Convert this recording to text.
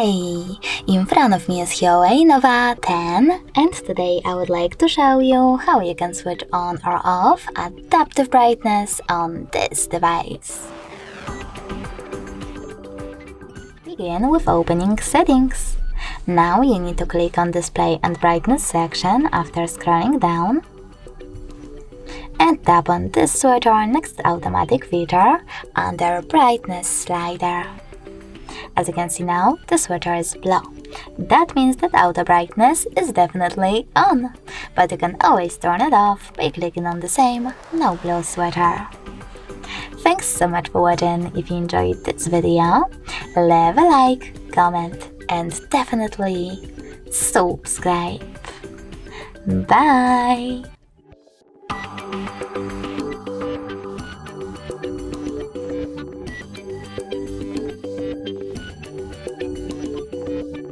Hey! In front of me is HUAWEI NOVA 10, and today I would like to show you how you can switch on or off adaptive brightness on this device. Begin with opening Settings. Now you need to click on Display and Brightness section after scrolling down, and tap on this switcher next to Automatic feature under Brightness slider. As you can see now, the switcher is blue. That means that auto brightness is definitely on, but you can always turn it off by clicking on the same no blue switcher. Thanks so much for watching. If you enjoyed this video, leave a like, comment, and definitely subscribe. Bye!